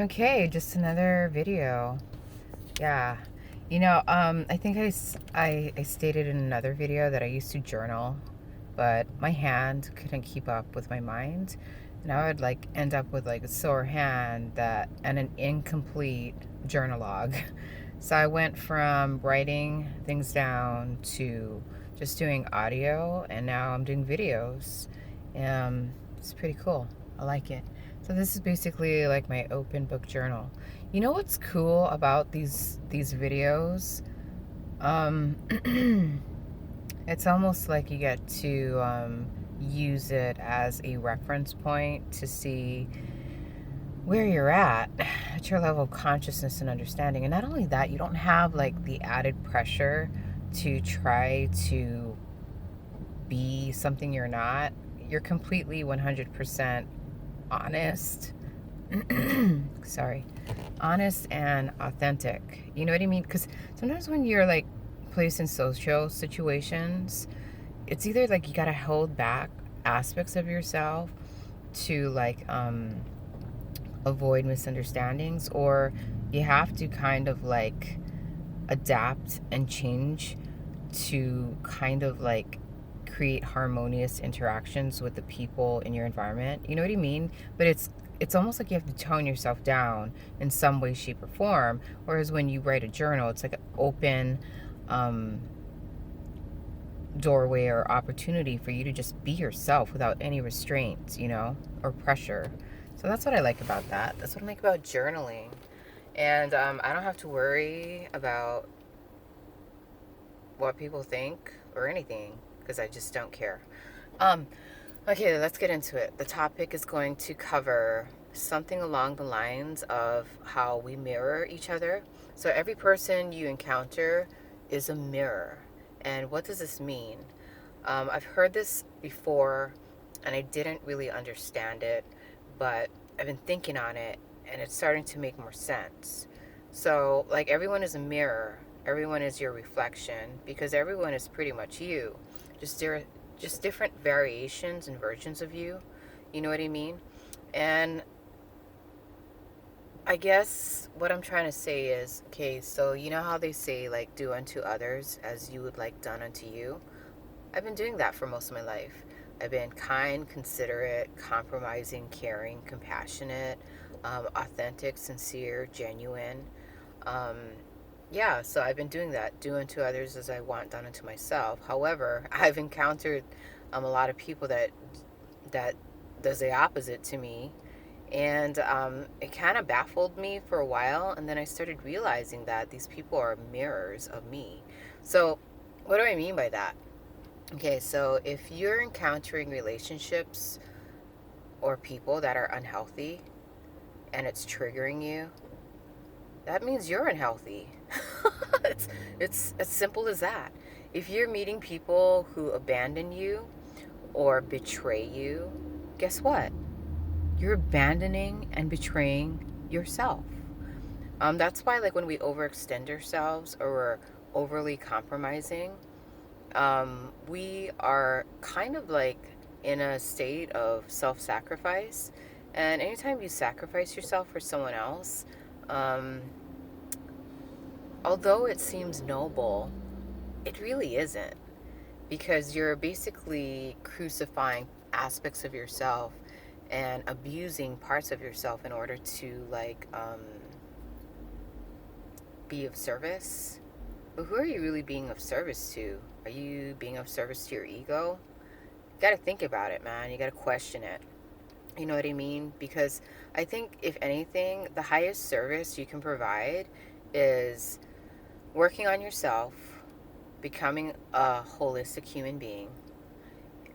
Okay, just another video. Yeah. I think I stated in another video that I used to journal, but my hand couldn't keep up with my mind. And I would like end up with like a sore hand and an incomplete journal log. So I went from writing things down to just doing audio, and now I'm doing videos. It's pretty cool. I like it. So this is basically like my open book journal. You know what's cool about these videos? Um, it's almost like you get to use it as a reference point to see where you're at your level of consciousness and understanding. And not only that, you don't have like the added pressure to try to be something you're not. You're completely 100% honest. Sorry. Honest and authentic. You know what I mean? Because sometimes when you're like placed in social situations, it's either like you gotta hold back aspects of yourself to like avoid misunderstandings, or you have to kind of like adapt and change to kind of like create harmonious interactions with the people in your environment. You know what I mean? But it's almost like you have to tone yourself down in some way, shape, or form. Whereas when you write a journal, it's like an open um, doorway or opportunity for you to just be yourself without any restraints, or pressure. So that's what I like about that. That's what I like about journaling. And I don't have to worry about what people think or anything because I just don't care. Um, okay, let's get into it. The topic is going to cover something along the lines of how we mirror each other. So every person you encounter is a mirror. And what does this mean? I've heard this before and I didn't really understand it, but I've been thinking on it and it's starting to make more sense. So, like, everyone is a mirror, everyone is your reflection because everyone is pretty much you. Just, just different variations and versions of you. You know what I mean? And I guess what I'm trying to say is, okay, so you know how they say, like, do unto others as you would like done unto you? I've been doing that for most of my life. I've been kind, considerate, compromising, caring, compassionate, authentic, sincere, genuine. Um, yeah, so I've been doing that, do unto others as I want done unto myself. However, I've encountered a lot of people that does the opposite to me, and it kind of baffled me for a while. And then I started realizing that these people are mirrors of me. So, what do I mean by that? Okay, so if you're encountering relationships or people that are unhealthy and it's triggering you, that means you're unhealthy. it's, it's as simple as that. If you're meeting people who abandon you or betray you, guess what? You're abandoning and betraying yourself. That's why, like, when we overextend ourselves or we're overly compromising, we are kind of like in a state of self sacrifice. And anytime you sacrifice yourself for someone else, um, although it seems noble, it really isn't, because you're basically crucifying aspects of yourself and abusing parts of yourself in order to like be of service. But who are you really being of service to? Are you being of service to your ego? You got to think about it, man. You got to question it. You know what I mean? Because I think, if anything, the highest service you can provide is working on yourself, becoming a holistic human being,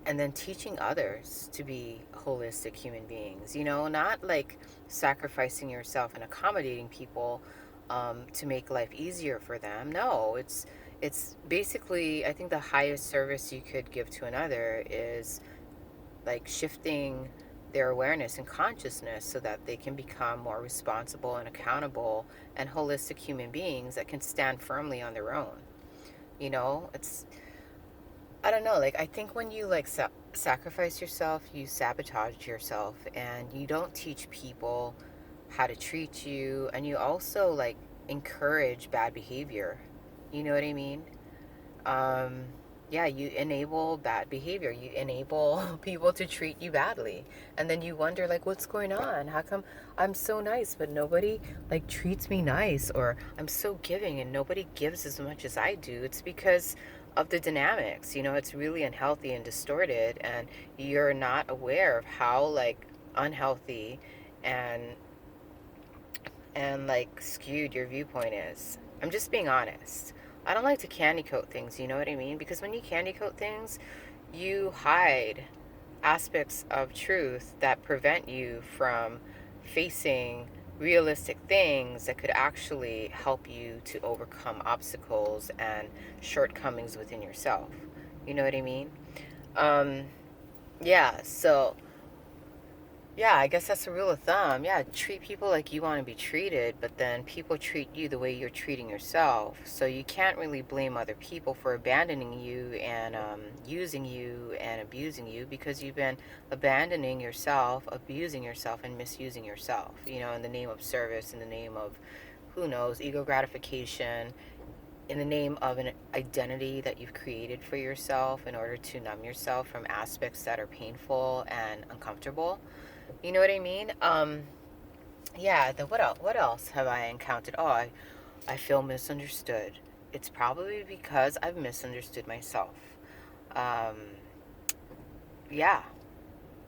and then teaching others to be holistic human beings. Not like sacrificing yourself and accommodating people to make life easier for them. No, it's basically, I think the highest service you could give to another is like shifting their awareness and consciousness so that they can become more responsible and accountable and holistic human beings that can stand firmly on their own. It's, I don't know, like, I think when you like sacrifice yourself, you sabotage yourself, and you don't teach people how to treat you, and you also like encourage bad behavior. You know what I mean? um, yeah, you enable bad behavior. You enable people to treat you badly. And then you wonder, like, what's going on? How come I'm so nice, but nobody, like, treats me nice? Or I'm so giving and nobody gives as much as I do? It's because of the dynamics. It's really unhealthy and distorted, and you're not aware of how, like, unhealthy and like skewed your viewpoint is. I'm just being honest. I don't like to candy coat things, you know what I mean? Because when you candy coat things, you hide aspects of truth that prevent you from facing realistic things that could actually help you to overcome obstacles and shortcomings within yourself. You know what I mean? Um, yeah, so yeah, I guess that's a rule of thumb. Yeah, treat people like you want to be treated, but then people treat you the way you're treating yourself. So you can't really blame other people for abandoning you and using you and abusing you, because you've been abandoning yourself, abusing yourself, and misusing yourself, in the name of service, in the name of, who knows, ego gratification, in the name of an identity that you've created for yourself in order to numb yourself from aspects that are painful and uncomfortable. You know what I mean? Yeah, what else? What else have I encountered? Oh, I feel misunderstood. It's probably because I've misunderstood myself. Um, yeah,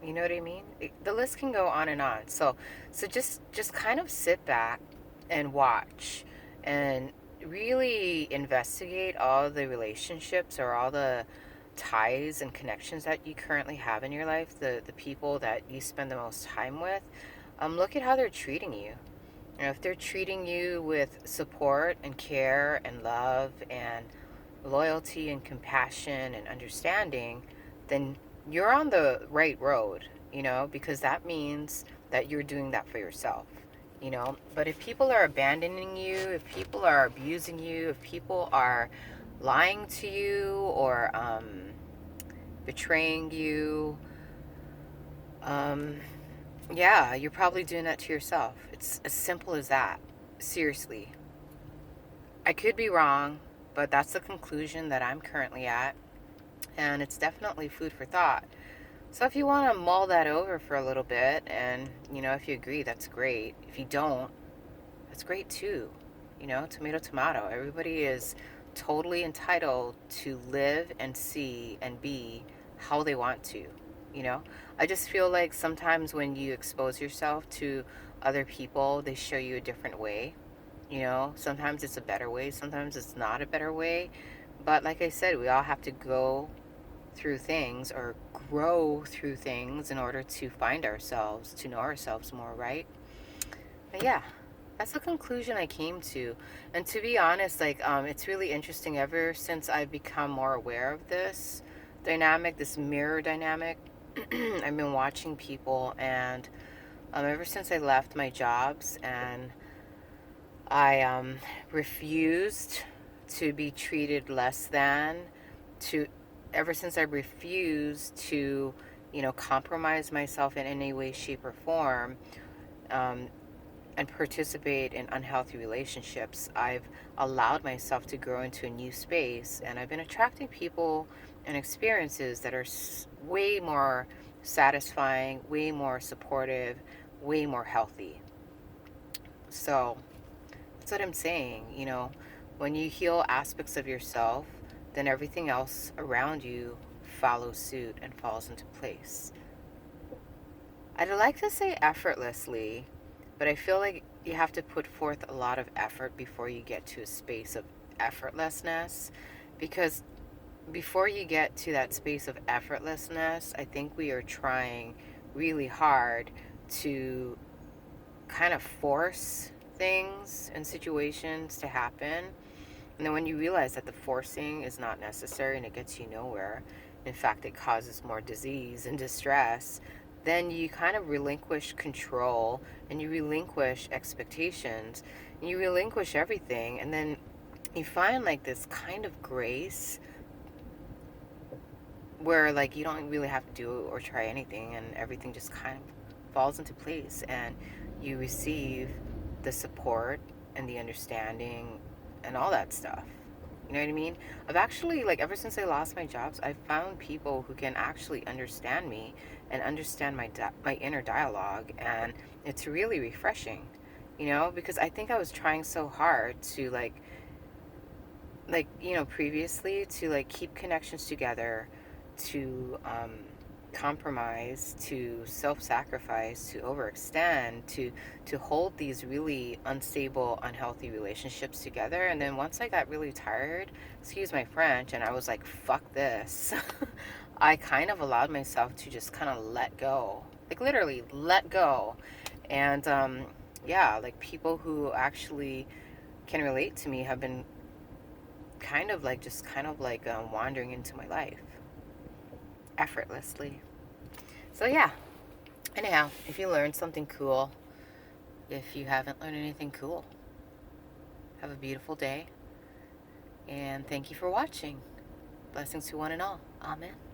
you know what I mean? The list can go on and on. So just kind of sit back and watch and really investigate all the relationships or all the ties and connections that you currently have in your life, the people that you spend the most time with. Look at how they're treating you. If they're treating you with support and care and love and loyalty and compassion and understanding, then you're on the right road, because that means that you're doing that for yourself. But if people are abandoning you, if people are abusing you, if people are lying to you or betraying you, um, yeah, you're probably doing that to yourself. It's as simple as that. Seriously. I could be wrong, but that's the conclusion that I'm currently at. And it's definitely food for thought. So if you want to mull that over for a little bit, and, if you agree, that's great. If you don't, that's great too. Tomato, tomato. Everybody is totally entitled to live and see and be how they want to. You know, I just feel like sometimes when you expose yourself to other people, they show you a different way. Sometimes it's a better way, sometimes it's not a better way. But like I said, we all have to go through things or grow through things in order to find ourselves, to know ourselves more, right? But yeah, that's the conclusion I came to. And to be honest, like, it's really interesting. Ever since I've become more aware of this dynamic, this mirror dynamic, I've been watching people, and ever since I left my jobs and I refused to be treated less than, to ever since I refused to, compromise myself in any way, shape, or form, um, and participate in unhealthy relationships, I've allowed myself to grow into a new space, and I've been attracting people and experiences that are way more satisfying, way more supportive, way more healthy. So that's what I'm saying. When you heal aspects of yourself, then everything else around you follows suit and falls into place. I'd like to say effortlessly, but I feel like you have to put forth a lot of effort before you get to a space of effortlessness. Because before you get to that space of effortlessness, I think we are trying really hard to kind of force things and situations to happen. And then when you realize that the forcing is not necessary and it gets you nowhere, in fact, it causes more disease and distress, then you kind of relinquish control and you relinquish expectations and you relinquish everything. And then you find like this kind of grace where like you don't really have to do or try anything, and everything just kind of falls into place, and you receive the support and the understanding and all that stuff. You know what I mean? I've actually, like, ever since I lost my jobs, I've found people who can actually understand me and understand my inner dialogue, and it's really refreshing, because I think I was trying so hard to, previously, to like keep connections together, to compromise, to self-sacrifice, to overextend, to hold these really unstable, unhealthy relationships together. And then once I got really tired, excuse my French, and I was like, fuck this, I kind of allowed myself to just kind of let go, like literally let go. And yeah, like people who actually can relate to me have been wandering into my life effortlessly. So yeah, anyhow, if you learned something cool, if you haven't learned anything cool, have a beautiful day, and thank you for watching. Blessings to one and all. Amen.